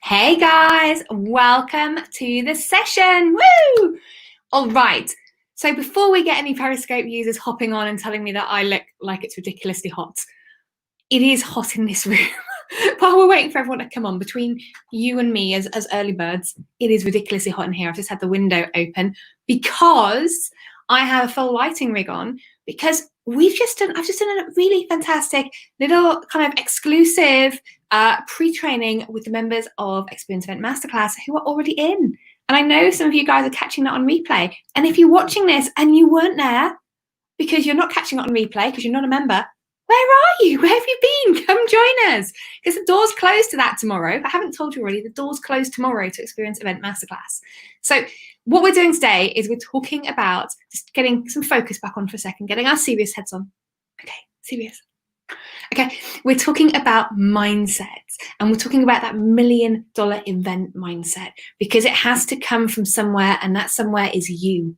Hey guys, welcome to the session. Woo! All right. So before we get any Periscope users hopping on and telling me that I look like it's ridiculously hot, it is hot in this room. While we're waiting for everyone to come on, between you and me as early birds, it is ridiculously hot in here. I've just had the window open because I have a full lighting rig on because I've just done a really fantastic little kind of exclusive pre-training with the members of Experience Event Masterclass who are already in. And I know some of you guys are catching that on replay. And if you're watching this and you weren't there because you're not catching it on replay because you're not a member, where are you? Where have you been? Come join us. Because the door's closed to that tomorrow. I haven't told you already, the door's closed tomorrow to Experience Event Masterclass. So what we're doing today is we're talking about just getting some focus back on for a second, getting our serious heads on. Okay, serious. Okay, we're talking about mindsets, and we're talking about that $1 million event mindset because it has to come from somewhere, and that somewhere is you.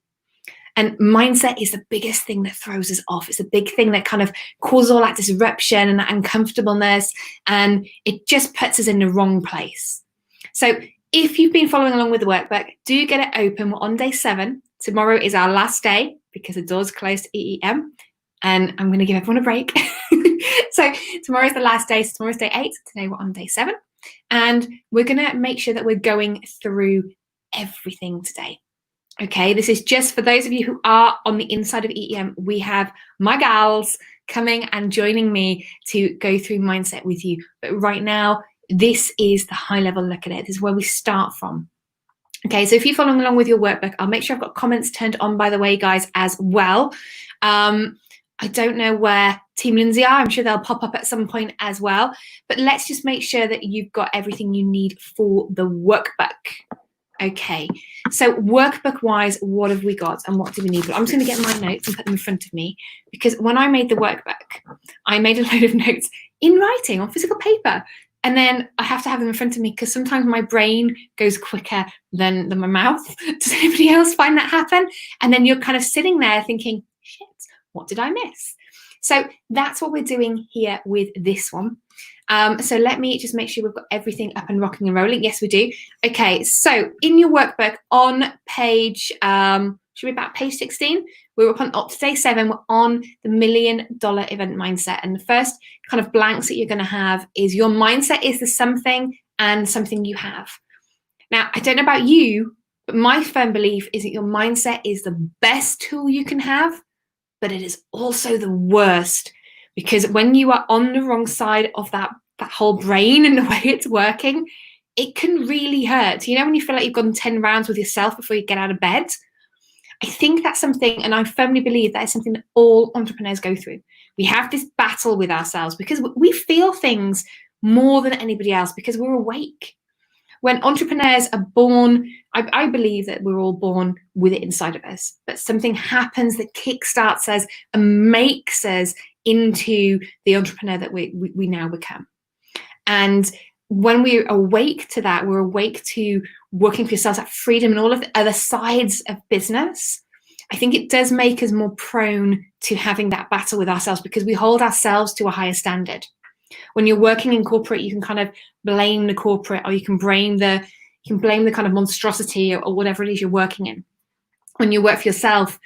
And mindset is the biggest thing that throws us off. It's the big thing that kind of causes all that disruption and that uncomfortableness, and it just puts us in the wrong place. So if you've been following along with the workbook, do get it open. We're on day 7. Tomorrow is our last day because the door's closed to EEM, and I'm going to give everyone a break. So tomorrow's the last day. So tomorrow's day 8. Today we're on day 7. And we're going to make sure that we're going through everything today. Okay, this is just for those of you who are on the inside of EEM. We have my gals coming and joining me to go through mindset with you. But right now, this is the high level look at it. This is where we start from. Okay, so if you're following along with your workbook, I'll make sure I've got comments turned on, by the way, guys, as well. I don't know where Team Lindsay are. I'm sure they'll pop up at some point as well. But let's just make sure that you've got everything you need for the workbook. Okay, so workbook-wise, what have we got and what do we need? Well, I'm just going to get my notes and put them in front of me because when I made the workbook, I made a load of notes in writing on physical paper. And then I have to have them in front of me because sometimes my brain goes quicker than my mouth. Does anybody else find that happen? And then you're kind of sitting there thinking, shit, what did I miss? So that's what we're doing here with this one. So let me just make sure we've got everything up and rocking and rolling. Yes, we do. Okay, so in your workbook on page, should we be about page 16? We're up to day 7. We're on the $1 million event mindset. And the first kind of blanks that you're going to have is your mindset is the something and something you have. Now, I don't know about you, but my firm belief is that your mindset is the best tool you can have, but it is also the worst. Because when you are on the wrong side of that whole brain and the way it's working, it can really hurt. You know, when you feel like you've gone 10 rounds with yourself before you get out of bed? I think that's something, and I firmly believe that is something that all entrepreneurs go through. We have this battle with ourselves because we feel things more than anybody else because we're awake. When entrepreneurs are born, I believe that we're all born with it inside of us, but something happens that kickstarts us and makes us into the entrepreneur that we now become. And when we're awake to that, we're awake to working for yourselves, that freedom and all of the other sides of business, I think it does make us more prone to having that battle with ourselves because we hold ourselves to a higher standard. When you're working in corporate, you can kind of blame the corporate, or you can blame the kind of monstrosity or whatever it is you're working in. When you work for yourself,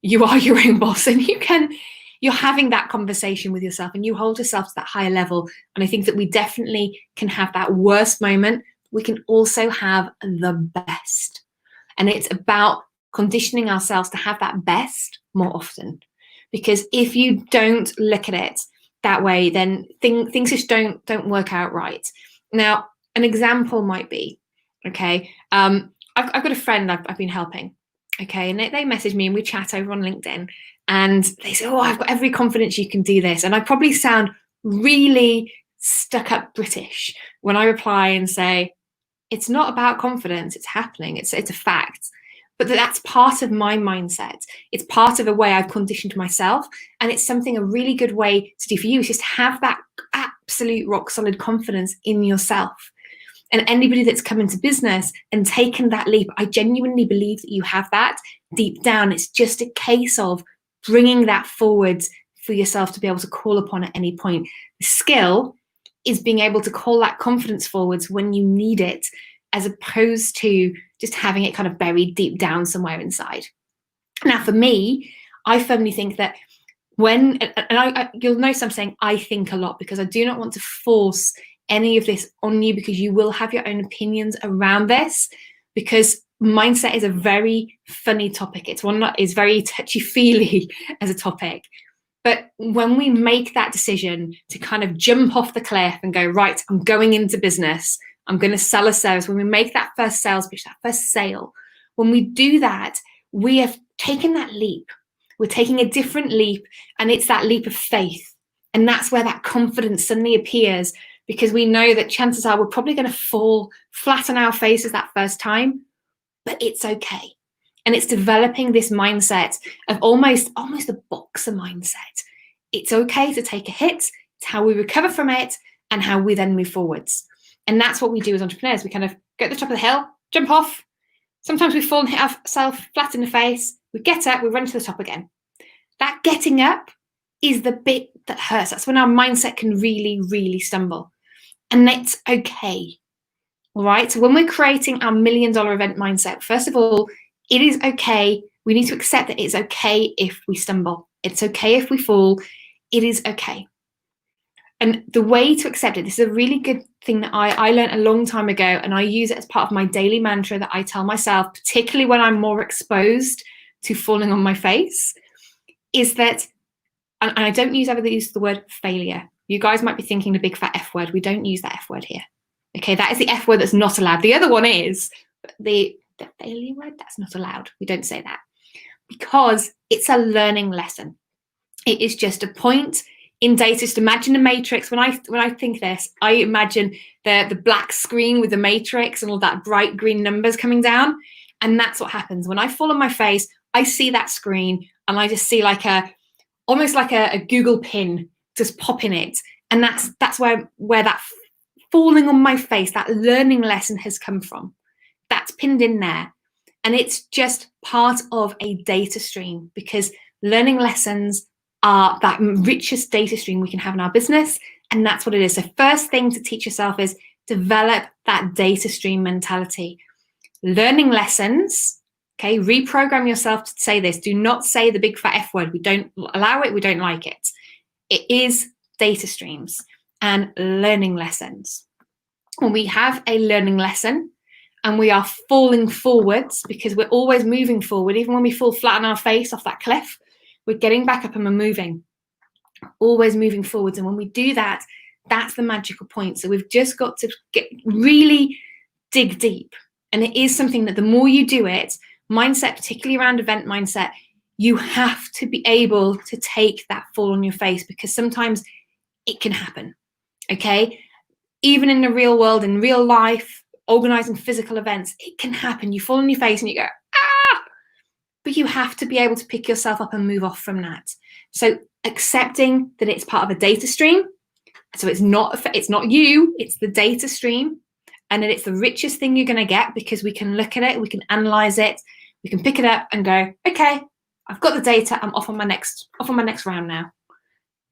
you are your own boss, and you're having that conversation with yourself, and you hold yourself to that higher level. And I think that we definitely can have that worst moment. We can also have the best, and it's about conditioning ourselves to have that best more often. Because if you don't look at it that way, then things just don't work out right. Now, an example might be, okay, I've got a friend I've been helping, okay, and they message me and we chat over on LinkedIn, and they say, oh, I've got every confidence you can do this. And I probably sound really stuck up British when I reply and say, it's not about confidence, it's happening, it's a fact. But that's part of my mindset. It's part of a way I've conditioned myself. And it's something a really good way to do for you is just have that absolute rock solid confidence in yourself. And anybody that's come into business and taken that leap, I genuinely believe that you have that deep down. It's just a case of bringing that forward for yourself to be able to call upon at any point. The skill is being able to call that confidence forwards when you need it, as opposed to just having it kind of buried deep down somewhere inside. Now, for me, I firmly think that you'll notice I'm saying I think a lot, because I do not want to force any of this on you, because you will have your own opinions around this, because mindset is a very funny topic. It's one that is very touchy-feely as a topic. But when we make that decision to kind of jump off the cliff and go, right, I'm going into business, I'm going to sell a service, when we make that first sales pitch, that first sale, when we do that, we have taken that leap. We're taking a different leap, and it's that leap of faith. And that's where that confidence suddenly appears, because we know that chances are we're probably going to fall flat on our faces that first time, but it's okay. And it's developing this mindset of almost a boxer mindset. It's okay to take a hit. It's how we recover from it and how we then move forwards. And that's what we do as entrepreneurs. We kind of go at the top of the hill, jump off. Sometimes we fall and hit ourselves flat in the face. We get up, we run to the top again. That getting up is the bit that hurts. That's when our mindset can really, really stumble. And it's okay. All right. So when we're creating our $1 million event mindset, first of all, it is okay. We need to accept that it's okay if we stumble. It's okay if we fall. It is okay. And the way to accept it, this is a really good thing that I learned a long time ago, and I use it as part of my daily mantra that I tell myself, particularly when I'm more exposed to falling on my face, is that, and I don't ever use the word failure. You guys might be thinking the big fat F word. We don't use that F word here. Okay, that is the F word that's not allowed. The other one is, but the failure word, that's not allowed. We don't say that, because it's a learning lesson. It is just a point in data. Just imagine a matrix. When I think this, I imagine the black screen with the matrix and all that bright green numbers coming down. And that's what happens. When I fall on my face, I see that screen and I just see almost like a Google pin just pop in it. And that's where that falling on my face, that learning lesson has come from. That's pinned in there. And it's just part of a data stream, because learning lessons are that richest data stream we can have in our business. And that's what it is. So first thing to teach yourself is develop that data stream mentality. Learning lessons, okay, reprogram yourself to say this. Do not say the big fat F word. We don't allow it. We don't like it. It is data streams and learning lessons. When we have a learning lesson and we are falling forwards, because we're always moving forward, even when we fall flat on our face off that cliff, we're getting back up and we're moving, always moving forwards. And when we do that, that's the magical point. So we've just got to really dig deep. And it is something that the more you do it, mindset, particularly around event mindset, you have to be able to take that fall on your face, because sometimes it can happen, okay? Even in the real world, in real life, organizing physical events, it can happen. You fall on your face and you go, ah! But you have to be able to pick yourself up and move off from that. So accepting that it's part of a data stream. So it's not you, it's the data stream. And then it's the richest thing you're going to get, because we can look at it, we can analyze it, we can pick it up and go, okay, I've got the data, I'm off on my next round now.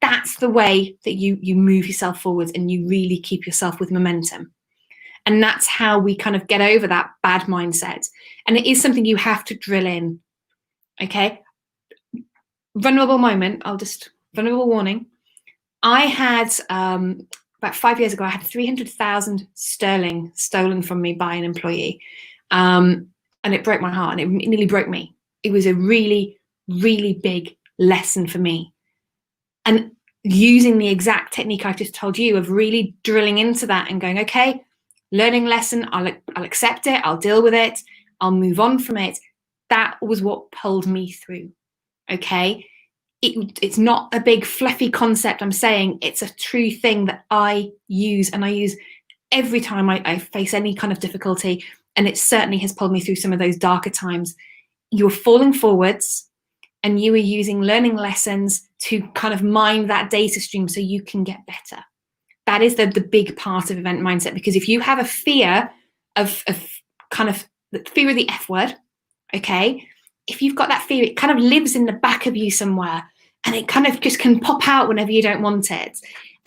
That's the way that you move yourself forwards and you really keep yourself with momentum. And that's how we kind of get over that bad mindset. And it is something you have to drill in. Okay. Vulnerable moment. Vulnerable warning. I had, about 5 years ago, I had 300,000 sterling stolen from me by an employee. And it broke my heart, and it nearly broke me. It was a really, really big lesson for me. And using the exact technique I just told you of really drilling into that and going, okay, learning lesson, I'll accept it, I'll deal with it, I'll move on from it. That was what pulled me through, okay? It's not a big fluffy concept I'm saying, it's a true thing that I use, and I use every time I face any kind of difficulty, and it certainly has pulled me through some of those darker times. You're falling forwards, and you are using learning lessons to kind of mine that data stream so you can get better. That is the big part of event mindset, because if you have a fear of kind of the fear of the F word, okay, if you've got that fear, it kind of lives in the back of you somewhere, and it kind of just can pop out whenever you don't want it.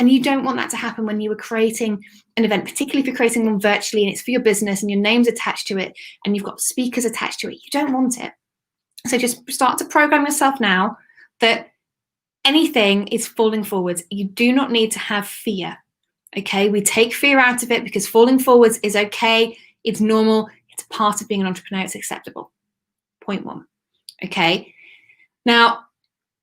And you don't want that to happen when you are creating an event, particularly if you're creating one virtually and it's for your business and your name's attached to it and you've got speakers attached to it. You don't want it. So just start to program yourself now that anything is falling forwards. You do not need to have fear. Okay, we take fear out of it because falling forwards is okay. It's normal. It's part of being an entrepreneur. It's acceptable. Point one. Okay. Now,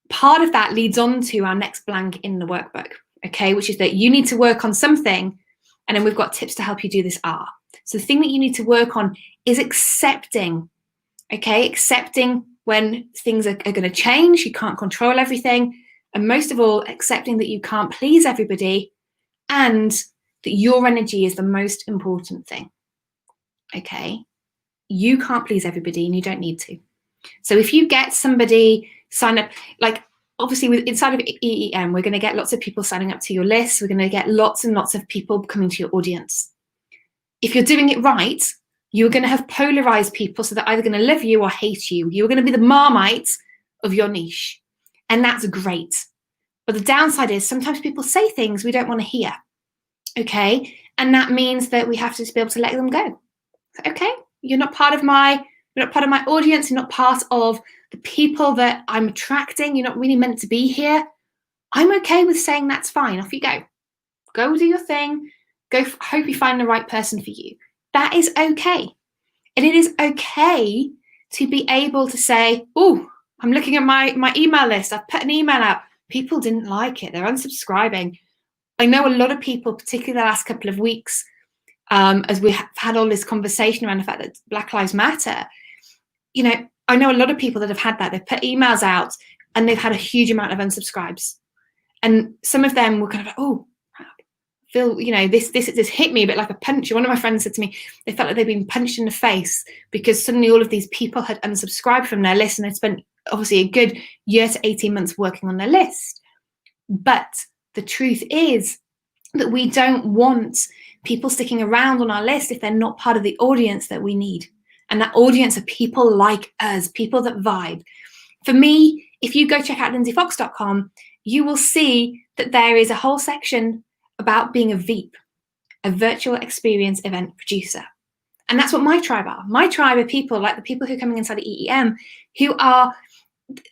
part of that leads on to our next blank in the workbook. Okay, which is that you need to work on something, and then we've got tips to help you do this are. So the thing that you need to work on is accepting. Okay, accepting when things are going to change. You can't control everything. And most of all, accepting that you can't please everybody and that your energy is the most important thing. Okay, you can't please everybody and you don't need to. So if you get somebody sign up, like obviously inside of EEM, we're going to get lots of people signing up to your list. We're going to get lots and lots of people coming to your audience. If you're doing it right, you're going to have polarized people, so they're either going to love you or hate you. You're going to be the Marmite of your niche. And that's great. But the downside is sometimes people say things we don't want to hear. Okay. And that means that we have to just be able to let them go. Okay. You're not part of my audience. You're not part of the people that I'm attracting. You're not really meant to be here. I'm okay with saying that's fine. Off you go. Go do your thing. Hope you find the right person for you. That is okay. And it is okay to be able to say, oh, I'm looking at my email list. I've put an email out. People didn't like it. They're unsubscribing. I know a lot of people, particularly the last couple of weeks, as we have had all this conversation around the fact that Black Lives Matter, I know a lot of people that have had that. They've put emails out and they've had a huge amount of unsubscribes. And some of them were kind of like, oh, Phil, this hit me a bit like a punch. One of my friends said to me, they felt like they'd been punched in the face because suddenly all of these people had unsubscribed from their list and they'd spent obviously a good year to 18 months working on their list. But the truth is that we don't want people sticking around on our list if they're not part of the audience that we need. And that audience are people like us, people that vibe. For me, if you go check out lindsayfox.com, you will see that there is a whole section about being a VEEP, a virtual experience event producer. And that's what my tribe are. My tribe are people like the people who are coming inside of EEM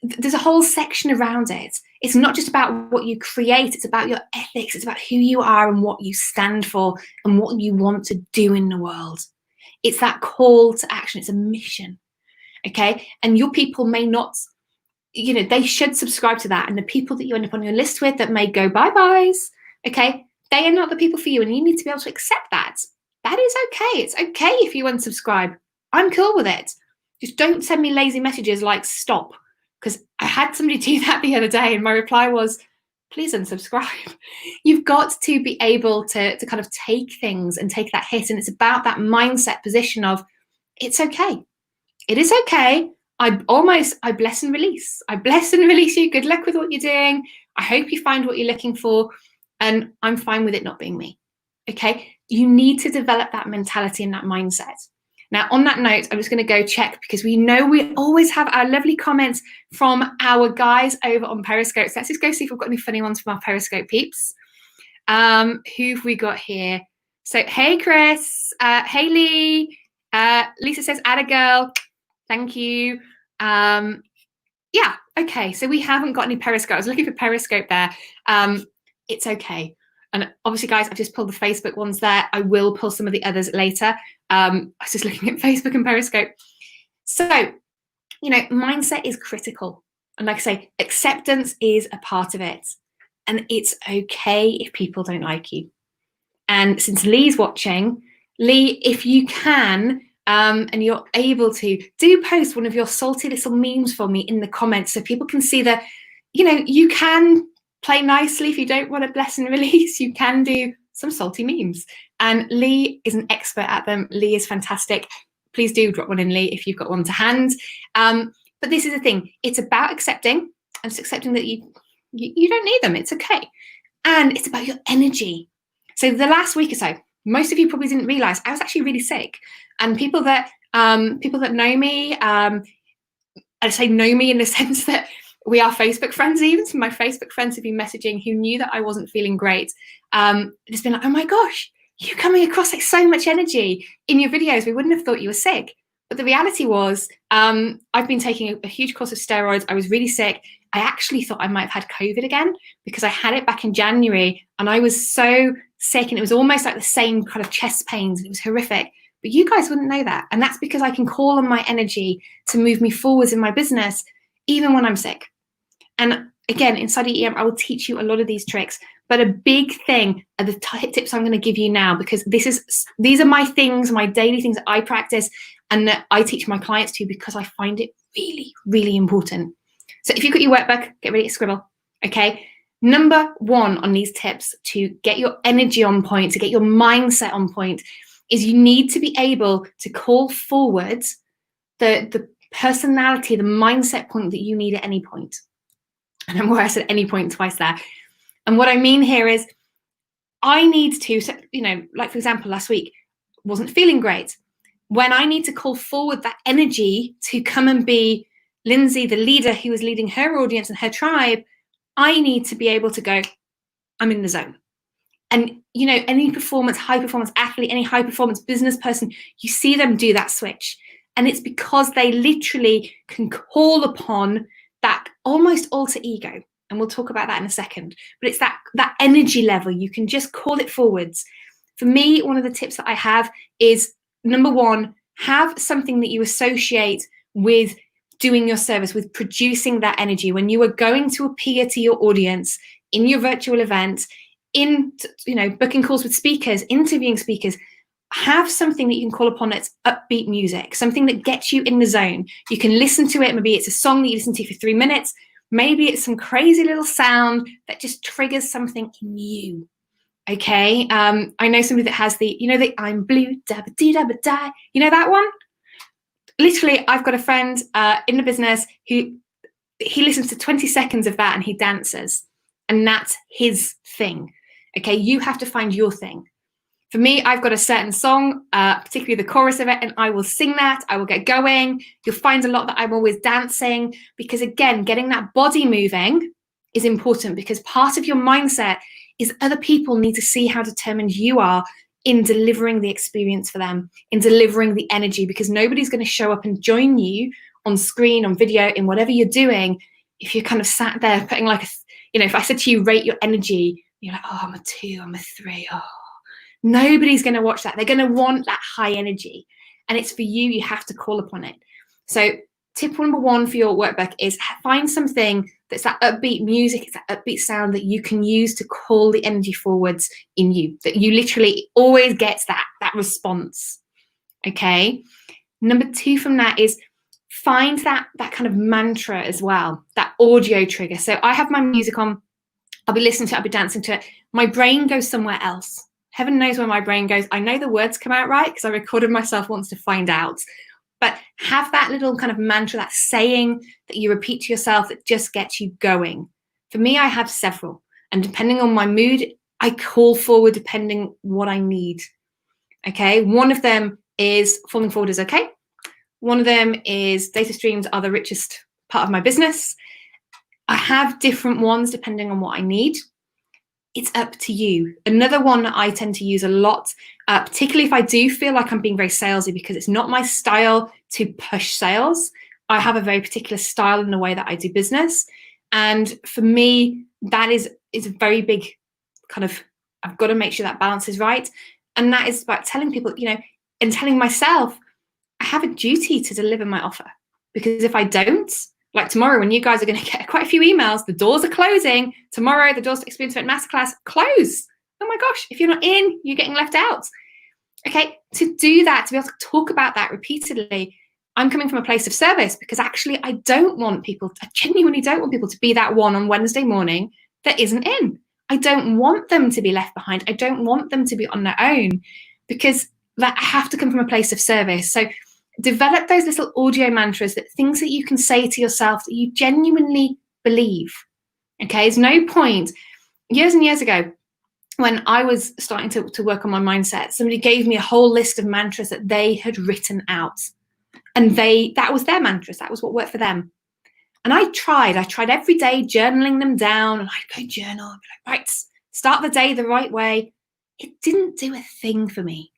there's a whole section around it. It's not just about what you create, it's about your ethics, it's about who you are and what you stand for and what you want to do in the world. It's that call to action, it's a mission, okay? And your people may not, they should subscribe to that. And the people that you end up on your list with that may go bye-byes, okay? They are not the people for you and you need to be able to accept that. That is okay. It's okay if you unsubscribe. I'm cool with it. Just don't send me lazy messages like stop. Because I had somebody do that the other day and my reply was, please unsubscribe. You've got to be able to kind of take things and take that hit. And it's about that mindset position of, it's okay. It is okay. I bless and release. I bless and release you. Good luck with what you're doing. I hope you find what you're looking for. And I'm fine with it not being me. Okay. You need to develop that mentality and that mindset. Now, on that note, I'm just going to go check because we know we always have our lovely comments from our guys over on Periscope. So let's just go see if we've got any funny ones from our Periscope peeps. Who've we got here? So, hey, Chris. Hey, Lee. Lisa says, add a girl. Thank you. Yeah, okay. So we haven't got any Periscope. I was looking for Periscope there. It's okay. And obviously, guys, I've just pulled the Facebook ones there. I will pull some of the others later. I was just looking at Facebook and Periscope. So, mindset is critical. And like I say, acceptance is a part of it. And it's okay if people don't like you. And since Lee's watching, Lee, if you can, and you're able to, do post one of your salty little memes for me in the comments so people can see that, you can play nicely. If you don't want to bless and release, you can do some salty memes. And Lee is an expert at them. Lee is fantastic. Please do drop one in, Lee, if you've got one to hand. But this is the thing. It's about accepting, and it's accepting that you don't need them. It's okay. And it's about your energy. So the last week or so, most of you probably didn't realize I was actually really sick. And people that know me, I say know me in the sense that We are Facebook friends even. So my Facebook friends have been messaging who knew that I wasn't feeling great. It's been like, oh my gosh, you're coming across like so much energy in your videos. We wouldn't have thought you were sick. But the reality was, I've been taking a huge course of steroids. I was really sick. I actually thought I might have had COVID again because I had it back in January and I was so sick and it was almost like the same kind of chest pains and it was horrific. But you guys wouldn't know that. And that's because I can call on my energy to move me forwards in my business, even when I'm sick. And again, inside EM, I will teach you a lot of these tricks. But a big thing are the tips I'm going to give you now, because these are my things, my daily things that I practice and that I teach my clients to, because I find it really, really important. So if you've got your workbook, get ready to scribble. Okay. Number one on these tips to get your energy on point, to get your mindset on point, is you need to be able to call forward the personality, the mindset point that you need at any point. And I'm where I said any point twice there. And what I mean here is I need to, like for example, last week, wasn't feeling great. When I need to call forward that energy to come and be Lindsay, the leader who is leading her audience and her tribe, I need to be able to go, I'm in the zone. And, any performance, high performance athlete, any high performance business person, you see them do that switch. And it's because they literally can call upon that almost alter ego. And we'll talk about that in a second. But it's that energy level. You can just call it forwards. For me, one of the tips that I have is, number one, have something that you associate with doing your service, with producing that energy. When you are going to appear to your audience in your virtual event, in booking calls with speakers, interviewing speakers, have something that you can call upon that's upbeat music, something that gets you in the zone. You can listen to it. Maybe it's a song that you listen to for 3 minutes. Maybe it's some crazy little sound that just triggers something in you. Okay. I know somebody that has the I'm blue, dabba dee dabba die. You know that one? Literally, I've got a friend in the business who he listens to 20 seconds of that and he dances. And that's his thing. Okay. You have to find your thing. For me, I've got a certain song, particularly the chorus of it, and I will sing that. I will get going. You'll find a lot that I'm always dancing, because again, getting that body moving is important, because part of your mindset is other people need to see how determined you are in delivering the experience for them, in delivering the energy, because nobody's going to show up and join you on screen, on video, in whatever you're doing, if you're kind of sat there putting like if I said to you, rate your energy, you're like, oh, I'm a 2, I'm a 3, oh. Nobody's going to watch that. They're going to want that high energy. And it's for you. You have to call upon it. So tip number one for your workbook is find something that's that upbeat music, it's that upbeat sound that you can use to call the energy forwards in you, that you literally always gets that response. Okay. Number two from that is find that kind of mantra as well, that audio trigger. So I have my music on. I'll be listening to it. I'll be dancing to it. My brain goes somewhere else. Heaven knows where my brain goes. I know the words come out right because I recorded myself once to find out. But have that little kind of mantra, that saying that you repeat to yourself that just gets you going. For me, I have several. And depending on my mood, I call forward depending what I need. Okay. One of them is falling forward is okay. One of them is data streams are the richest part of my business. I have different ones depending on what I need. It's up to you. Another one that I tend to use a lot, particularly if I do feel like I'm being very salesy, because it's not my style to push sales. I have a very particular style in the way that I do business. And for me, that is a very big kind of, I've got to make sure that balance is right. And that is about telling people, and telling myself, I have a duty to deliver my offer. Because if I don't, like tomorrow, when you guys are going to get quite a few emails, the doors are closing. Tomorrow, the doors to Experience Event Masterclass close. Oh my gosh, if you're not in, you're getting left out. Okay, to do that, to be able to talk about that repeatedly, I'm coming from a place of service, because actually I genuinely don't want people to be that one on Wednesday morning that isn't in. I don't want them to be left behind. I don't want them to be on their own, because I have to come from a place of service. So develop those little audio mantras, that things that you can say to yourself that you genuinely believe. Okay, there's no point. Years and years ago, when I was starting to work on my mindset, somebody gave me a whole list of mantras that they had written out. And that was their mantras. That was what worked for them. And I tried every day journaling them down, and I'd go journal and be like, right, start the day the right way. It didn't do a thing for me,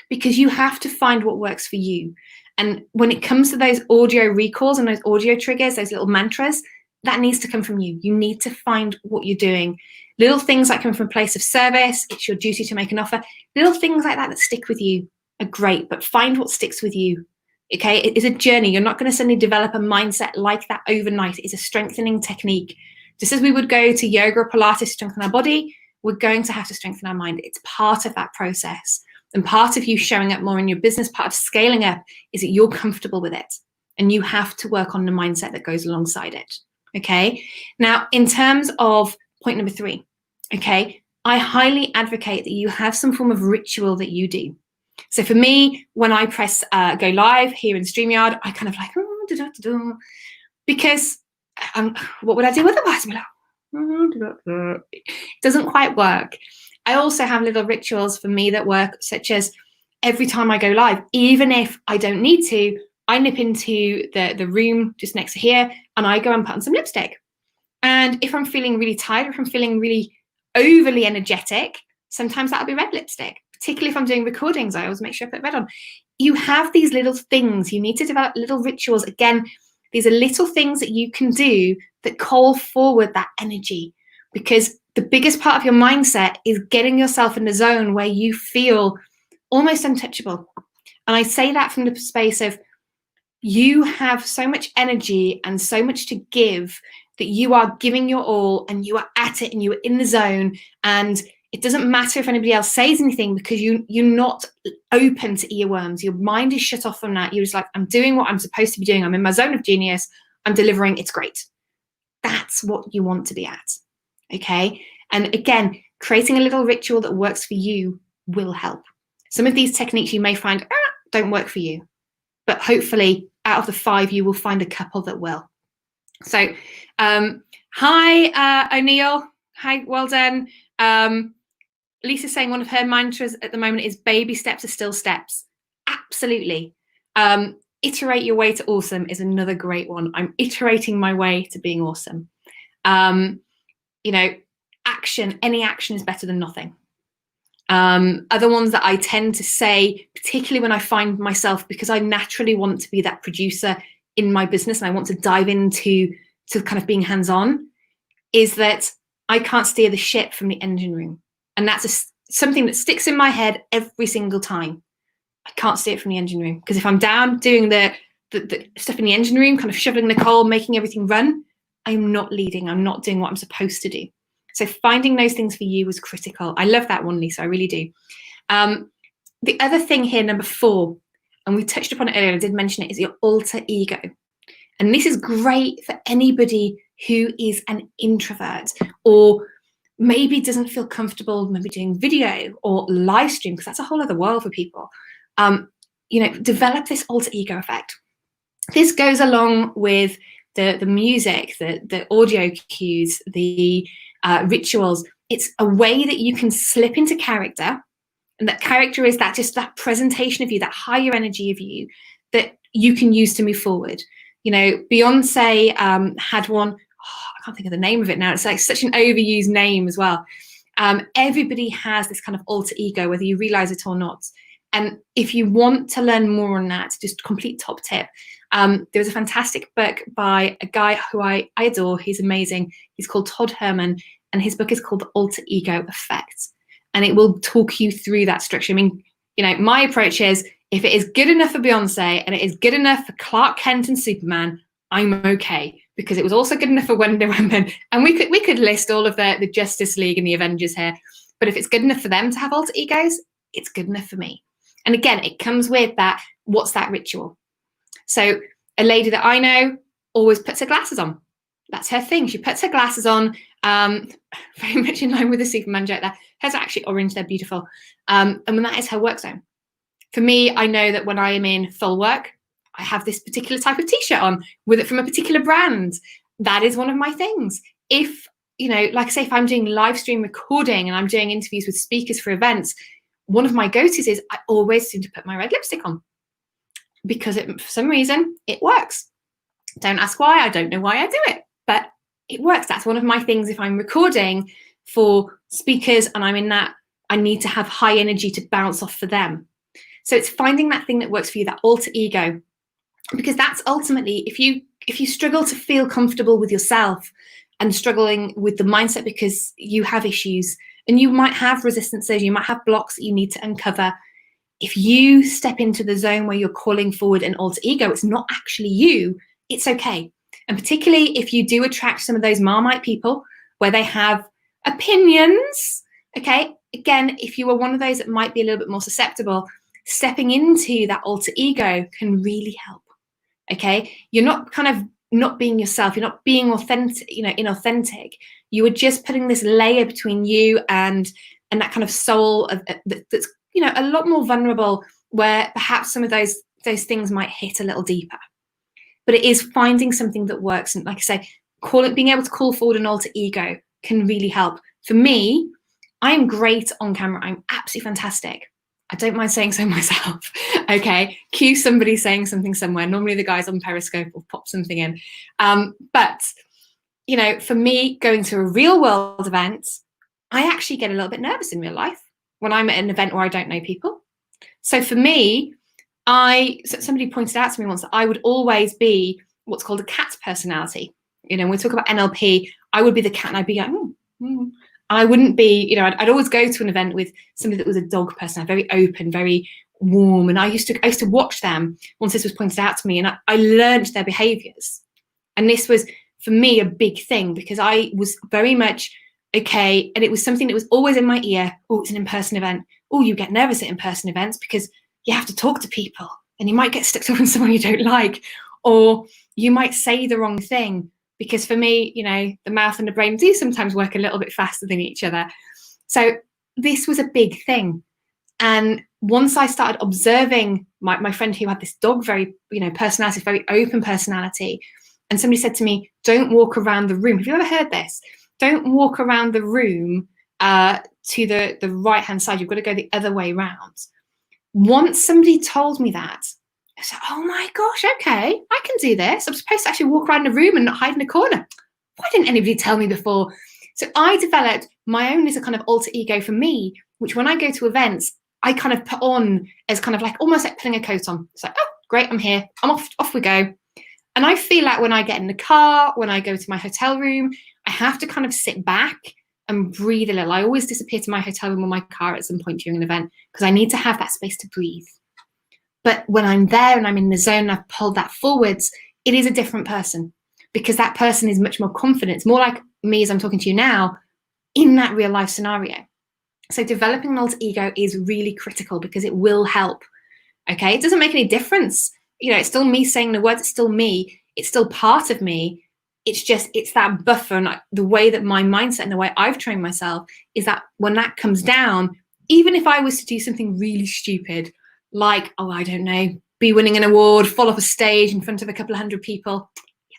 because you have to find what works for you. And when it comes to those audio recalls and those audio triggers, those little mantras, that needs to come from you. You need to find what you're doing. Little things that come from a place of service, it's your duty to make an offer. Little things like that stick with you are great, but find what sticks with you. Okay, it is a journey. You're not going to suddenly develop a mindset like that overnight. It's a strengthening technique. Just as we would go to yoga or Pilates to strengthen our body, we're going to have to strengthen our mind. It's part of that process. And part of you showing up more in your business, part of scaling up, is that you're comfortable with it. And you have to work on the mindset that goes alongside it. Okay. Now, in terms of point number 3, okay, I highly advocate that you have some form of ritual that you do. So for me, when I press go live here in StreamYard, I kind of like, because what would I do otherwise? It doesn't quite work. I also have little rituals for me that work, such as every time I go live, even if I don't need to, I nip into the room just next to here and I go and put on some lipstick. And if I'm feeling really tired, or if I'm feeling really overly energetic, sometimes that'll be red lipstick. Particularly if I'm doing recordings, I always make sure I put red on. You have these little things. You need to develop little rituals. Again, these are little things that you can do that call forward that energy, because the biggest part of your mindset is getting yourself in the zone where you feel almost untouchable. And I say that from the space of you have so much energy and so much to give that you are giving your all, and you are at it, and you are in the zone, and it doesn't matter if anybody else says anything, because you're not open to earworms. Your mind is shut off from that. You're just like, I'm doing what I'm supposed to be doing. I'm in my zone of genius. I'm delivering. It's great. That's what you want to be at. Okay. And again, creating a little ritual that works for you will help. Some of these techniques you may find don't work for you, but hopefully out of the 5, you will find a couple that will. So, hi, O'Neill. Hi, well done. Lisa's saying one of her mantras at the moment is baby steps are still steps. Absolutely. Iterate your way to awesome is another great one. I'm iterating my way to being awesome. Action, any action is better than nothing. Other ones that I tend to say, particularly when I find myself, because I naturally want to be that producer in my business and I want to dive into kind of being hands-on, is that I can't steer the ship from the engine room. And that's something that sticks in my head every single time. I can't steer it from the engine room, because if I'm down doing the stuff in the engine room, kind of shoveling the coal, making everything run, I'm not leading. I'm not doing what I'm supposed to do. So finding those things for you was critical. I love that one, Lisa. I really do. The other thing here, number 4, and we touched upon it earlier, I did mention it, is your alter ego. And this is great for anybody who is an introvert, or maybe doesn't feel comfortable maybe doing video or live stream, because that's a whole other world for people. Develop this alter ego effect. This goes along with the music, the audio cues, the rituals. It's a way that you can slip into character, and that character is that presentation of you, that higher energy of you that you can use to move forward. Beyonce had one. I can't think of the name of it now. It's like such an overused name as well. Everybody has this kind of alter ego, whether you realize it or not. And if you want to learn more on that, just complete top tip. There was a fantastic book by a guy who I adore. He's amazing. He's called Todd Herman, and his book is called The Alter Ego Effect. And it will talk you through that structure. I mean, my approach is, if it is good enough for Beyonce and it is good enough for Clark Kent and Superman, I'm okay, because it was also good enough for Wonder Woman. And we could list all of the Justice League and the Avengers here. But if it's good enough for them to have alter egos, it's good enough for me. And again, it comes with that, what's that ritual? So a lady that I know always puts her glasses on. That's her thing. She puts her glasses on, very much in line with the Superman joke there. Hers are actually orange, they're beautiful. And when that is her work zone. For me, I know that when I am in full work, I have this particular type of t-shirt on with it from a particular brand. That is one of my things. If, like I say, if I'm doing live stream recording and I'm doing interviews with speakers for events, one of my go-tos is I always seem to put my red lipstick on, because for some reason it works. Don't ask why. I don't know why I do it, but it works. That's one of my things. If I'm recording for speakers and I'm in that, I need to have high energy to bounce off for them. So it's finding that thing that works for you, that alter ego, because that's ultimately, if you struggle to feel comfortable with yourself and struggling with the mindset because you have issues and you might have resistances, you might have blocks that you need to uncover. If you step into the zone where you're calling forward an alter ego, it's not actually you, it's okay. And particularly if you do attract some of those Marmite people where they have opinions, okay? Again, if you are one of those that might be a little bit more susceptible, stepping into that alter ego can really help, okay? You're not kind of not being yourself, you're not being authentic, inauthentic. You are just putting this layer between you and that kind of soul that's a lot more vulnerable, where perhaps some of those things might hit a little deeper. But it is finding something that works, and like I say, being able to call forward an alter ego can really help. For me, I am great on camera. I'm absolutely fantastic. I don't mind saying so myself. Okay, cue somebody saying something somewhere. Normally the guys on Periscope will pop something in. But for me, going to a real world event, I actually get a little bit nervous in real life when I'm at an event where I don't know people. So for me, somebody pointed out to me once that I would always be what's called a cat personality. When we talk about NLP, I would be the cat and I'd be like, I wouldn't be, I'd always go to an event with somebody that was a dog person, very open, very warm. And I used to watch them once this was pointed out to me, and I learned their behaviors. And this was, for me, a big thing, because I was very much, okay, and it was something that was always in my ear. Oh, it's an in-person event. Oh, you get nervous at in-person events because you have to talk to people and you might get stuck talking to someone you don't like, or you might say the wrong thing. Because for me, the mouth and the brain do sometimes work a little bit faster than each other. So this was a big thing. And once I started observing my friend who had this dog, very, personality, very open personality, and somebody said to me, don't walk around the room. Have you ever heard this? Don't walk around the room to the right-hand side. You've got to go the other way around. Once somebody told me that, I said, oh my gosh, okay, I can do this. I'm supposed to actually walk around the room and not hide in a corner. Why didn't anybody tell me before? So I developed my own little kind of alter ego for me, which when I go to events, I kind of put on as kind of like almost like putting a coat on. It's like, oh, great, I'm here. I'm off we go. And I feel like when I get in the car, when I go to my hotel room, I have to kind of sit back and breathe a little. I always disappear to my hotel room or my car at some point during an event because I need to have that space to breathe. But when I'm there and I'm in the zone and I've pulled that forwards, it is a different person, because that person is much more confident. It's more like me as I'm talking to you now in that real life scenario. So developing an alter ego is really critical because it will help. Okay, it doesn't make any difference. It's still me saying the words, it's still me, it's still part of me. It's that buffer, and the way that my mindset and the way I've trained myself is that when that comes down, even if I was to do something really stupid, like, I don't know, be winning an award, fall off a stage in front of a couple of hundred people.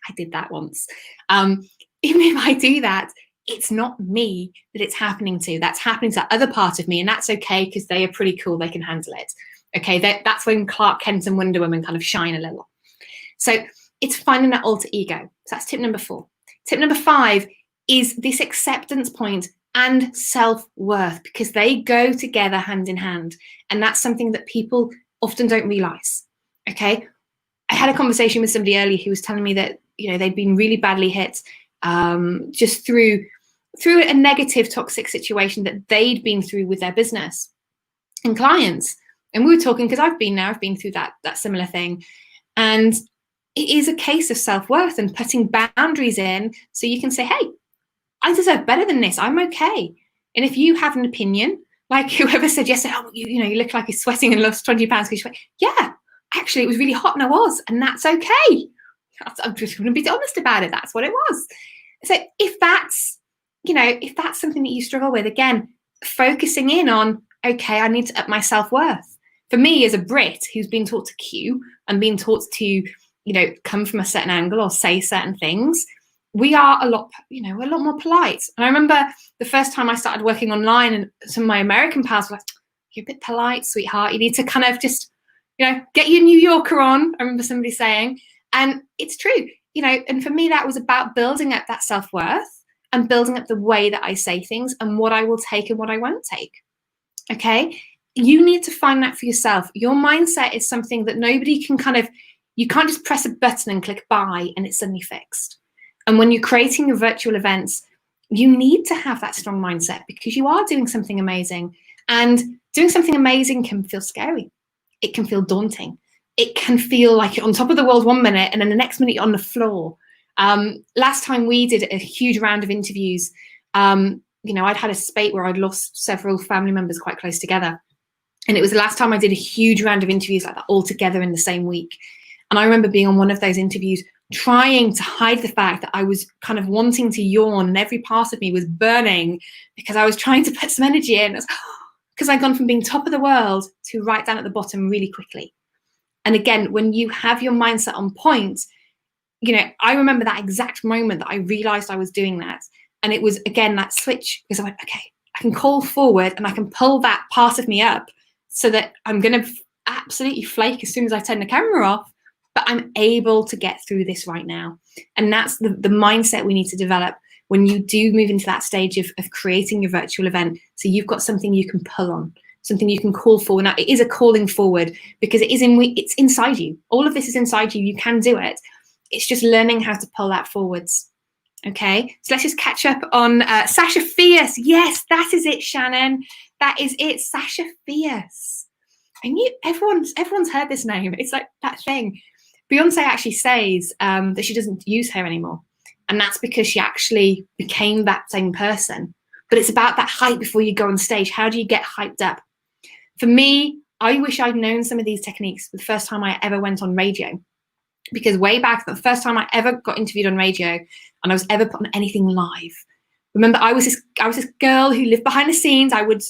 I did that once. Even if I do that, it's not me that it's happening to. That's happening to that other part of me, and that's okay because they are pretty cool. They can handle it. Okay, that's when Clark Kent and Wonder Woman kind of shine a little. So it's finding that alter ego. So that's tip number 4. Tip number 5 is this acceptance point and self-worth, because they go together hand in hand. And that's something that people often don't realize. Okay. I had a conversation with somebody earlier who was telling me that, they'd been really badly hit just through a negative, toxic situation that they'd been through with their business and clients. And we were talking, because I've been through that similar thing. And it is a case of self-worth and putting boundaries in so you can say, hey, I deserve better than this. I'm okay. And if you have an opinion, like whoever said yesterday, oh, you look like you're sweating and lost 20 pounds because you sweat. Yeah, actually, it was really hot and I was, and that's okay. I'm just going to be honest about it. That's what it was. So if that's something that you struggle with, again, focusing in on, okay, I need to up my self-worth. For me, as a Brit who's been taught to cue and been taught to, come from a certain angle or say certain things, we are a lot more polite. And I remember the first time I started working online, and some of my American pals were like, you're a bit polite, sweetheart. You need to kind of just, get your New Yorker on. I remember somebody saying, and it's true. and for me, that was about building up that self-worth and building up the way that I say things and what I will take and what I won't take. Okay. You need to find that for yourself. Your mindset is something that nobody can you can't just press a button and click buy and it's suddenly fixed. And when you're creating your virtual events, you need to have that strong mindset because you are doing something amazing. And doing something amazing can feel scary. It can feel daunting. It can feel like you're on top of the world 1 minute and then the next minute you're on the floor. Last time we did a huge round of interviews, I'd had a spate where I'd lost several family members quite close together. And it was the last time I did a huge round of interviews like that all together in the same week. And I remember being on one of those interviews trying to hide the fact that I was kind of wanting to yawn and every part of me was burning because I was trying to put some energy in because I'd gone from being top of the world to right down at the bottom really quickly. And again, when you have your mindset on point, I remember that exact moment that I realized I was doing that. And it was, again, that switch because I went, okay, I can call forward and I can pull that part of me up so that I'm going to absolutely flake as soon as I turn the camera off, but I'm able to get through this right now. And that's the mindset we need to develop when you do move into that stage of creating your virtual event. So you've got something you can pull on, something you can call forward. Now, it is a calling forward because it's inside you. All of this is inside you. You can do it. It's just learning how to pull that forwards. Okay, so let's just catch up on Sasha Fierce. Yes, that is it, Shannon. That is it, Sasha Fierce. I knew everyone's heard this name. It's like that thing. Beyonce actually says that she doesn't use her anymore. And that's because she actually became that same person. But it's about that hype before you go on stage. How do you get hyped up? For me, I wish I'd known some of these techniques the first time I ever went on radio. Because way back, the first time I ever got interviewed on radio and I was ever put on anything live. Remember, I was this girl who lived behind the scenes. I would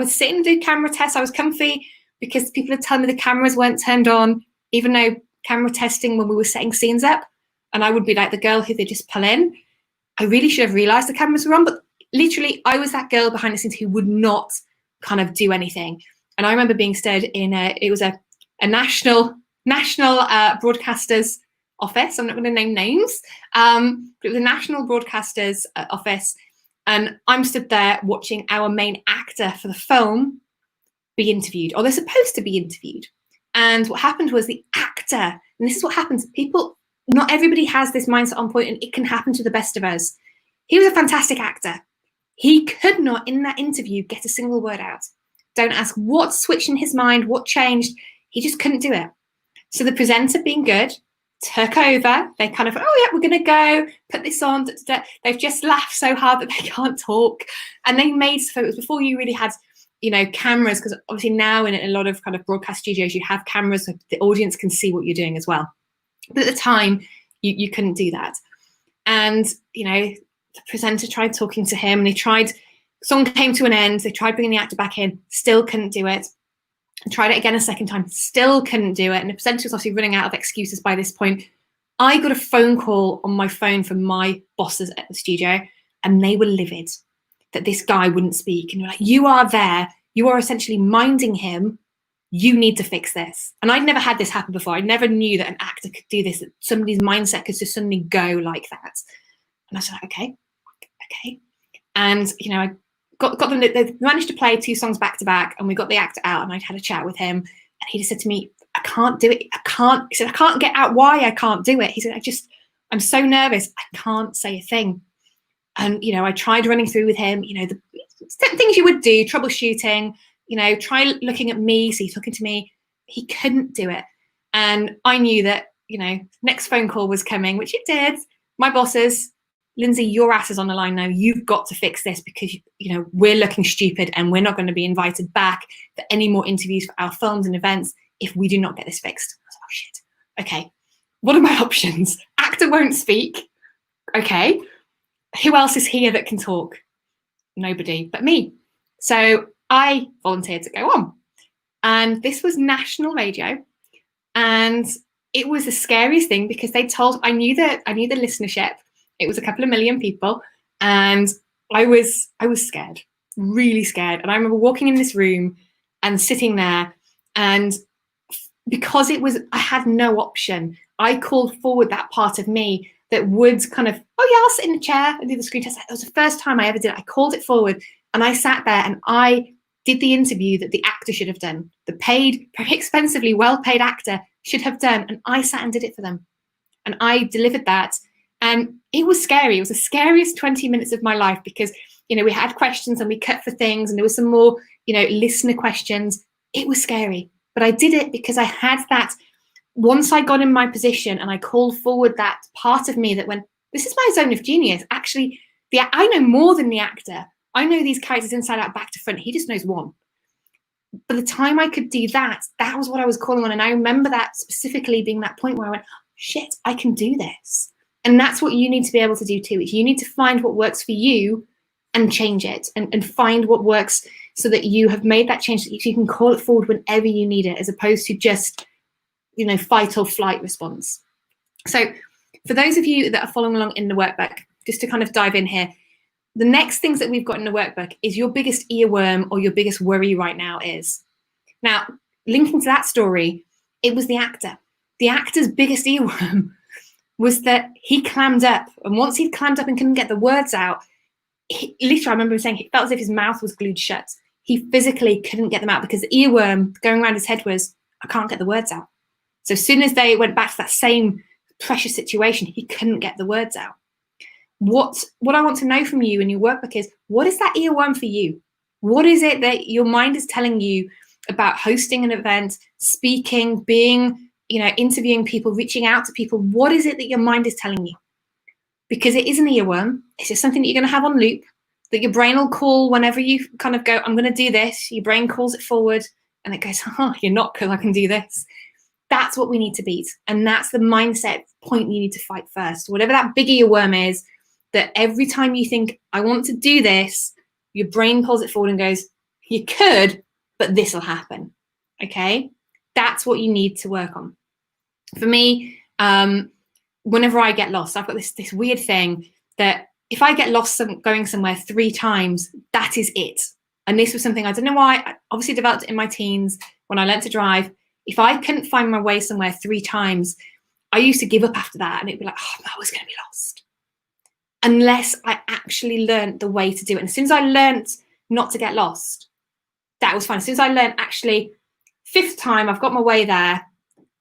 sit and do camera tests. I was comfy because people had told me the cameras weren't turned on, even though camera testing when we were setting scenes up. And I would be like the girl who they just pull in. I really should have realized the cameras were on, but literally I was that girl behind the scenes who would not kind of do anything. And I remember being stared in it was a national broadcaster's office. I'm not going to name names, but it was a national broadcaster's office. And I'm stood there watching our main actor for the film be interviewed, or they're supposed to be interviewed. And what happened was the actor, and this is what happens, not everybody has this mindset on point, and it can happen to the best of us. He was a fantastic actor. He could not, in that interview, get a single word out. Don't ask what switched in his mind, what changed. He just couldn't do it. So the presenter, being good, took over. They kind of, oh yeah, we're going to go, put this on. They've just laughed so hard that they can't talk. And they made photos before you really had, cameras, because obviously now in a lot of kind of broadcast studios, you have cameras so the audience can see what you're doing as well. But at the time, you couldn't do that. And, the presenter tried talking to him and song came to an end. They tried bringing the actor back in, still couldn't do it. And tried it again a second time, still couldn't do it. And the presenter was obviously running out of excuses by this point. I got a phone call on my phone from my bosses at the studio, and they were livid that this guy wouldn't speak. And they're like, you are there, you are essentially minding him, you need to fix this. And I'd never had this happen before. I never knew that an actor could do this, that somebody's mindset could just suddenly go like that. And I was like, okay. And, I got them, they managed to play 2 songs back to back, and we got the actor out, and I'd had a chat with him, and he just said to me, I can't do it. He said, I can't get out why I can't do it. He said, I'm so nervous. I can't say a thing. And, I tried running through with him, the things you would do, troubleshooting, try looking at me, so he's talking to me. He couldn't do it. And I knew that, next phone call was coming, which it did. My bosses, Lindsay, your ass is on the line now. You've got to fix this because, we're looking stupid and we're not going to be invited back for any more interviews for our films and events if we do not get this fixed. I was like, oh, shit. Okay, what are my options? Actor won't speak. Okay. Who else is here that can talk? Nobody but me. So I volunteered to go on. And this was national radio. And it was the scariest thing because I knew the listenership. It was a couple of million people, and I was scared, really scared. And I remember walking in this room and sitting there, and because I had no option. I called forward that part of me that would kind of, oh yeah, I'll sit in the chair and do the screen test. It was the first time I ever did it. I called it forward and I sat there and I did the interview that the actor should have done. The paid, very expensively well-paid actor should have done. And I sat and did it for them. And I delivered that. And it was scary. It was the scariest 20 minutes of my life because, we had questions and we cut for things and there was some more, listener questions. It was scary. But I did it because I had that. Once I got in my position and I called forward that part of me that went, this is my zone of genius. Actually, I know more than the actor. I know these characters inside out, back to front. He just knows one. By the time I could do that, that was what I was calling on. And I remember that specifically being that point where I went, shit, I can do this. And that's what you need to be able to do too. Is you need to find what works for you and change it and find what works so that you have made that change, that you can call it forward whenever you need it, as opposed to just, fight or flight response. So for those of you that are following along in the workbook, just to kind of dive in here, the next things that we've got in the workbook is your biggest earworm or your biggest worry right now is. Now, linking to that story, it was the actor. The actor's biggest earworm was that he clammed up. And once he'd clammed up and couldn't get the words out, literally, I remember him saying it felt as if his mouth was glued shut. He physically couldn't get them out because the earworm going around his head was, I can't get the words out. So as soon as they went back to that same pressure situation, he couldn't get the words out. What I want to know from you in your workbook is, what is that earworm for you? What is it that your mind is telling you about hosting an event, speaking, being, interviewing people, reaching out to people? What is it that your mind is telling you? Because it is an earworm. It's just something that you're going to have on loop, that your brain will call whenever you kind of go, I'm going to do this. Your brain calls it forward and it goes, oh, you're not, because I can do this. That's what we need to beat. And that's the mindset point you need to fight first. Whatever that big earworm is, that every time you think, I want to do this, your brain pulls it forward and goes, you could, but this will happen. Okay? That's what you need to work on. For me, whenever I get lost, I've got this weird thing that if I get lost going somewhere 3 times, that is it. And this was something, I don't know why, I obviously developed in my teens when I learned to drive. If I couldn't find my way somewhere 3 times, I used to give up after that and it'd be like, oh, I was going to be lost. Unless I actually learned the way to do it. And as soon as I learned not to get lost, that was fine. As soon as I learned, actually, 5th time, I've got my way there.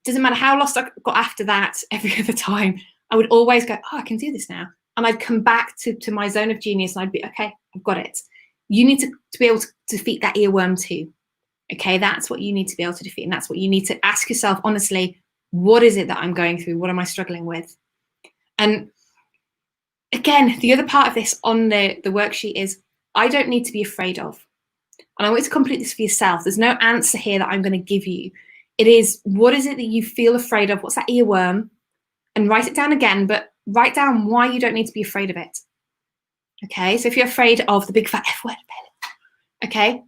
Doesn't matter how lost I got after that, every other time, I would always go, oh, I can do this now. And I'd come back to my zone of genius and I'd be, okay, I've got it. You need to be able to defeat that earworm too. Okay, that's what you need to be able to defeat. And that's what you need to ask yourself, honestly, what is it that I'm going through? What am I struggling with? And again, the other part of this on the worksheet is, I don't need to be afraid of. And I want you to complete this for yourself. There's no answer here that I'm going to give you. It is, what is it that you feel afraid of? What's that earworm? And write it down again, but write down why you don't need to be afraid of it. Okay, so if you're afraid of the big fat F word, okay,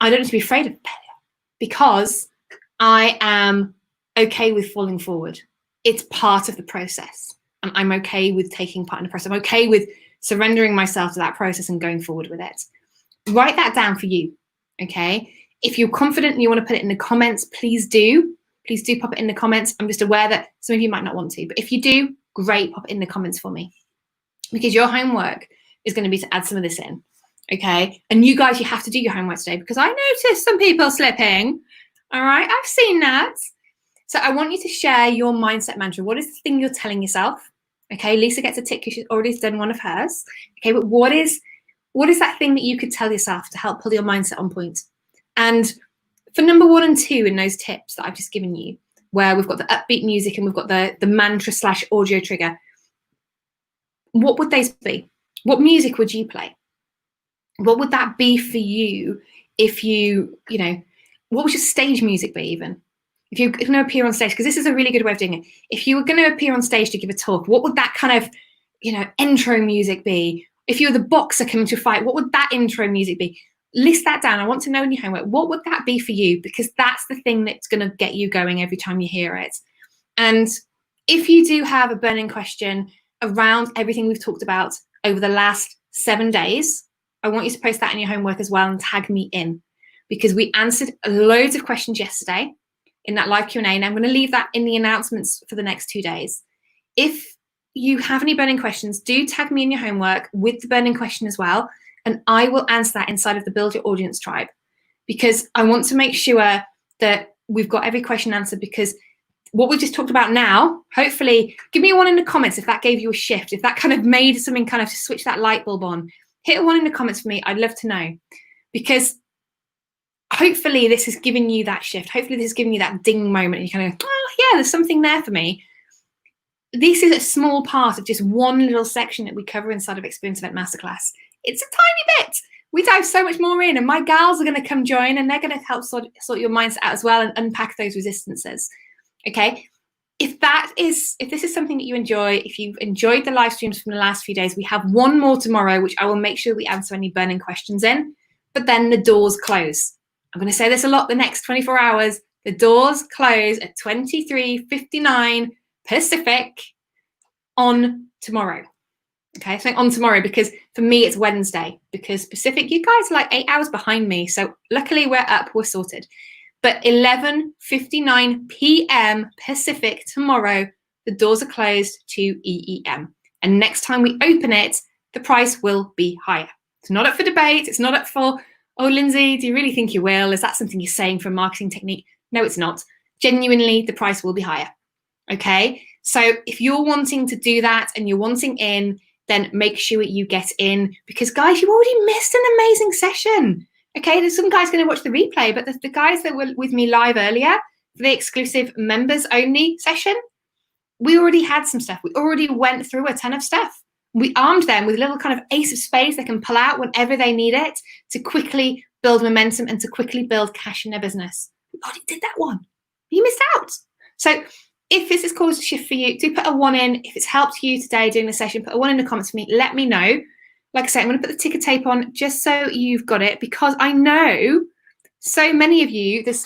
I don't need to be afraid of failure because I am okay with falling forward. It's part of the process. And I'm okay with taking part in the process. I'm okay with surrendering myself to that process and going forward with it. Write that down for you, okay? If you're confident and you want to put it in the comments, please do. Please do pop it in the comments. I'm just aware that some of you might not want to, but if you do, great, pop it in the comments for me. Because your homework is going to be to add some of this in, okay? And you guys, you have to do your homework today because I noticed some people slipping, all right? I've seen that. So I want you to share your mindset mantra. What is the thing you're telling yourself? Okay, Lisa gets a tick because she's already done one of hers. Okay, but what is that thing that you could tell yourself to help pull your mindset on point? And for number 1 and 2 in those tips that I've just given you, where we've got the upbeat music and we've got the mantra / audio trigger, what would they be? What music would you play? What would that be for you if you what would your stage music be even? If you're going to appear on stage, because this is a really good way of doing it. If you were going to appear on stage to give a talk, what would that kind of, intro music be? If you were the boxer coming to a fight, what would that intro music be? List that down. I want to know in your homework, what would that be for you? Because that's the thing that's going to get you going every time you hear it. And if you do have a burning question around everything we've talked about over the last 7 days, I want you to post that in your homework as well and tag me in, because we answered loads of questions yesterday. in that live Q&A, and I'm going to leave that in the announcements for the next 2 days. If you have any burning questions, do tag me in your homework with the burning question as well, and I will answer that inside of the Build Your Audience tribe, because I want to make sure that we've got every question answered, because what we just talked about now, hopefully, give me a 1 in the comments if that gave you a shift, if that kind of made something kind of to switch that light bulb on. Hit a 1 in the comments for me. I'd love to know, because hopefully this has given you that shift. Hopefully this has given you that ding moment and you kind of go, oh yeah, there's something there for me. This is a small part of just one little section that we cover inside of Experience Event Masterclass. It's a tiny bit. We dive so much more in, and my gals are going to come join, and they're going to help sort your mindset out as well and unpack those resistances. Okay, if this is something that you enjoy, if you've enjoyed the live streams from the last few days, we have one more tomorrow, which I will make sure we answer any burning questions in, but then the doors close. I'm going to say this a lot the next 24 hours. The doors close at 23:59 Pacific on tomorrow. Okay, so on tomorrow, because for me it's Wednesday, because Pacific, you guys are like 8 hours behind me. So luckily we're up, we're sorted. But 11:59 p.m. Pacific tomorrow, the doors are closed to EEM. And next time we open it, the price will be higher. It's not up for debate. It's not up for, oh, Lindsay, do you really think you will? Is that something you're saying for a marketing technique? No, it's not. Genuinely, the price will be higher. Okay, so if you're wanting to do that and you're wanting in, then make sure you get in, because guys, you already missed an amazing session. Okay, there's some guys going to watch the replay, but the guys that were with me live earlier for the exclusive members only session, we already had some stuff. We already went through a ton of stuff. We armed them with a little kind of ace of spades they can pull out whenever they need it to quickly build momentum and to quickly build cash in their business. We already did that one. You missed out. So if this has caused a shift for you, do put a 1 in. If it's helped you today during the session, put a 1 in the comments for me. Let me know. Like I said, I'm going to put the ticker tape on just so you've got it, because I know so many of you, there's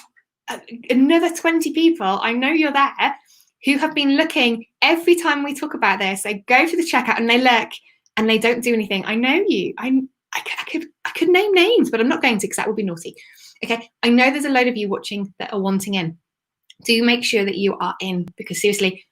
another 20 people, I know you're there, who have been looking every time we talk about this. They go to the checkout and they look and they don't do anything. I know you. I could name names, but I'm not going to, because that would be naughty. Okay, I know there's a load of you watching that are wanting in. Do make sure that you are in, because seriously,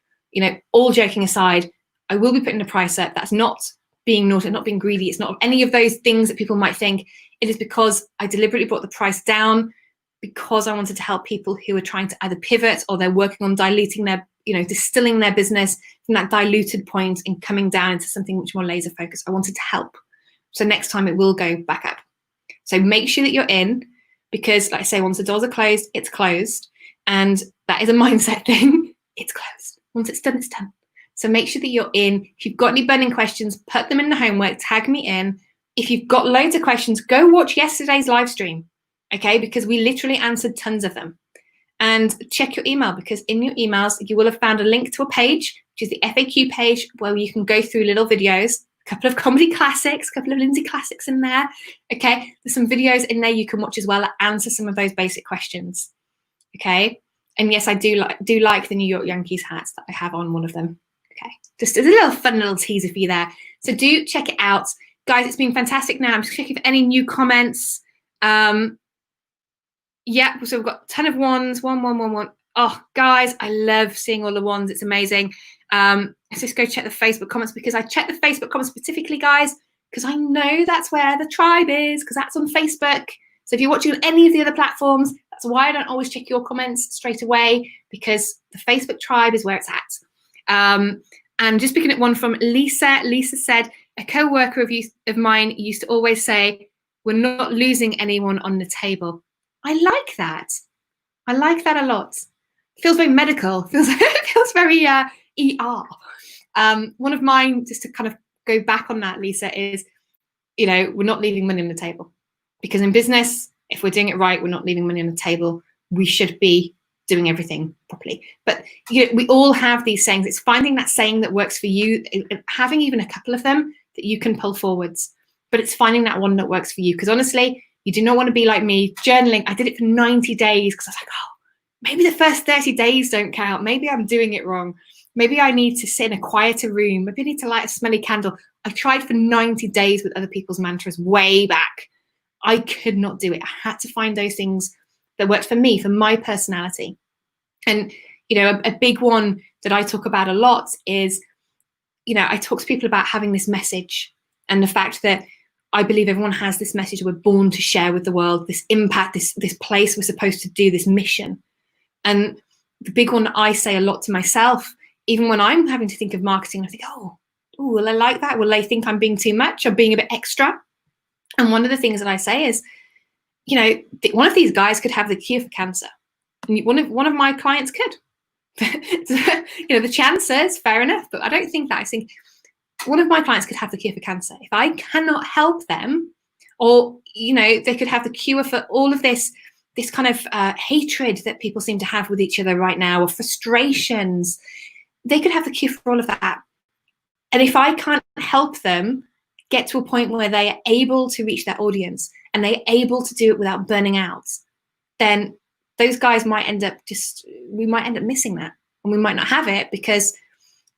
all joking aside, I will be putting the price up. That's not being naughty, not being greedy. It's not any of those things that people might think. It is because I deliberately brought the price down, because I wanted to help people who are trying to either pivot or they're working on diluting their, distilling their business from that diluted point and coming down into something much more laser focused. I wanted to help. So next time it will go back up. So make sure that you're in, because like I say, once the doors are closed, it's closed. And that is a mindset thing. It's closed. Once it's done, it's done. So make sure that you're in. If you've got any burning questions, put them in the homework, tag me in. If you've got loads of questions, go watch yesterday's live stream, okay? Because we literally answered tons of them. And check your email, because in your emails, you will have found a link to a page, which is the FAQ page, where you can go through little videos, a couple of comedy classics, a couple of Lindsay classics in there, okay? There's some videos in there you can watch as well that answer some of those basic questions, okay? And yes, I do like the New York Yankees hats that I have on one of them. Okay, just as a little fun little teaser for you there. So do check it out. Guys, it's been fantastic now. I'm just checking for any new comments. Yeah, so we've got a ton of ones. One. Oh, guys, I love seeing all the ones. It's amazing. Let's just go check the Facebook comments, because I check the Facebook comments specifically, guys, because I know that's where the tribe is, because that's on Facebook. So if you're watching on any of the other platforms, that's why I don't always check your comments straight away, because the Facebook tribe is where it's at. And just picking up one from Lisa. Lisa said, a co-worker of mine used to always say, we're not losing anyone on the table. I like that. I like that a lot. It feels very medical. It feels very ER. One of mine, just to kind of go back on that, Lisa, is, we're not leaving money on the table. Because in business, if we're doing it right, we're not leaving money on the table. We should be doing everything properly. But we all have these sayings. It's finding that saying that works for you, having even a couple of them that you can pull forwards. But it's finding that one that works for you. Because honestly, you do not want to be like me, journaling. I did it for 90 days because I was like, oh, maybe the first 30 days don't count. Maybe I'm doing it wrong. Maybe I need to sit in a quieter room. Maybe I need to light a smelly candle. I tried for 90 days with other people's mantras way back. I could not do it. I had to find those things that worked for me, for my personality. And, a big one that I talk about a lot is, I talk to people about having this message and the fact that I believe everyone has this message we're born to share with the world, this impact, this place we're supposed to do, this mission. And the big one that I say a lot to myself, even when I'm having to think of marketing, I think, oh, will I like that? Will they think I'm being too much or being a bit extra? And one of the things that I say is, one of these guys could have the cure for cancer. And one of my clients could. The chances, fair enough, but I don't think that. I think one of my clients could have the cure for cancer. If I cannot help them, or they could have the cure for all of this kind of hatred that people seem to have with each other right now, or frustrations, they could have the cure for all of that. And if I can't help them get to a point where they are able to reach their audience and they're able to do it without burning out, then those guys might end up we might end up missing that, and we might not have it because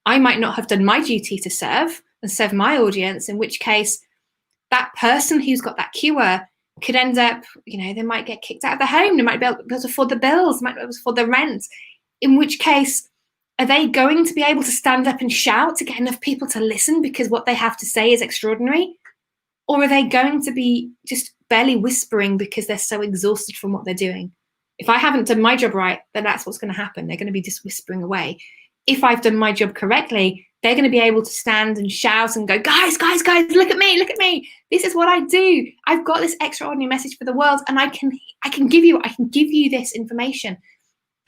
I might not have done my duty to serve my audience, in which case that person who's got that cure could end up, they might get kicked out of their home, they might be able to afford the bills, might be able to afford the rent, in which case, are they going to be able to stand up and shout to get enough people to listen because what they have to say is extraordinary? Or are they going to be just barely whispering because they're so exhausted from what they're doing? If I haven't done my job right, then that's what's going to happen. They're going to be just whispering away. If I've done my job correctly, they're going to be able to stand and shout and go, guys, look at me. This is what I do. I've got this extraordinary message for the world, and I can give you this information.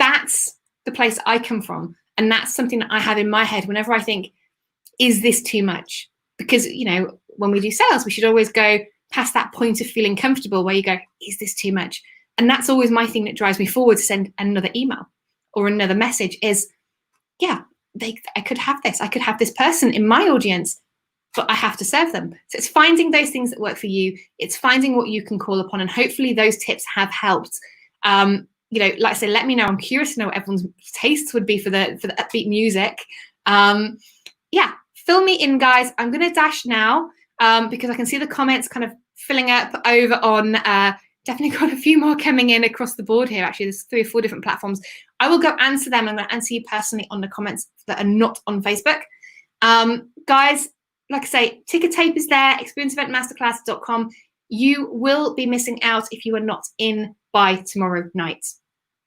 That's the place I come from. And that's something that I have in my head whenever I think, is this too much? Because, when we do sales, we should always go past that point of feeling comfortable where you go, is this too much? And that's always my thing that drives me forward to send another email or another message is, yeah, I could have this. I could have this person in my audience, but I have to serve them. So it's finding those things that work for you. It's finding what you can call upon. And hopefully those tips have helped. Like I say, let me know. I'm curious to know what everyone's tastes would be for the upbeat music. Fill me in, guys. I'm going to dash now because I can see the comments kind of filling up over on definitely got a few more coming in across the board here. Actually, there's 3 or 4 different platforms. I will go answer them. I'm going to answer you personally on the comments that are not on Facebook. Guys, like I say, ticker tape is there, experienceeventmasterclass.com. You will be missing out if you are not in by tomorrow night.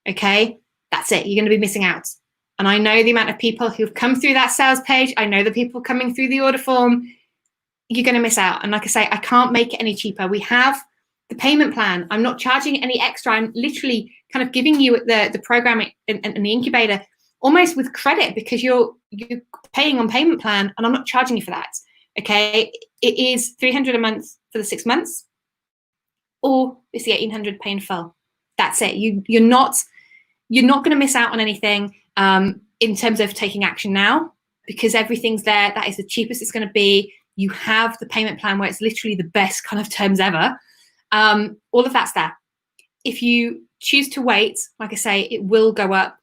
Okay? That's it. You're going to be missing out. And I know the amount of people who've come through that sales page. I know the people coming through the order form. You're going to miss out. And like I say, I can't make it any cheaper. We have the payment plan. I'm not charging any extra. I'm literally kind of giving you the program and the incubator almost with credit because you're paying on payment plan, and I'm not charging you for that. Okay, it is $300 a month for the 6 months, or it's the $1,800 pay in full. That's it. You're not going to miss out on anything in terms of taking action now, because everything's there. That is the cheapest it's going to be. You have the payment plan where it's literally the best kind of terms ever. All of that's there. If you choose to wait, like I say, it will go up,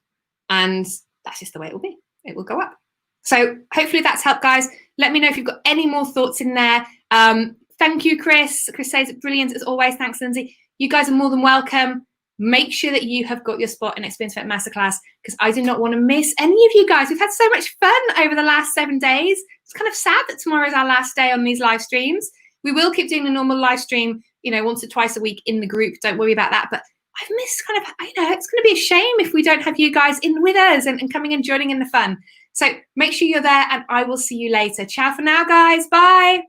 and that's just the way it will be. It will go up. So hopefully that's helped, guys. Let me know if you've got any more thoughts in there. Thank you, Chris. Chris says brilliant as always. Thanks, Lindsay. You guys are more than welcome. Make sure that you have got your spot in Experience Event Masterclass, because I do not want to miss any of you guys. We've had so much fun over the last 7 days. It's kind of sad that tomorrow is our last day on these live streams. We will keep doing the normal live stream, once or twice a week in the group. Don't worry about that. But I've missed it's going to be a shame if we don't have you guys in with us and coming and joining in the fun. So make sure you're there, and I will see you later. Ciao for now, guys. Bye.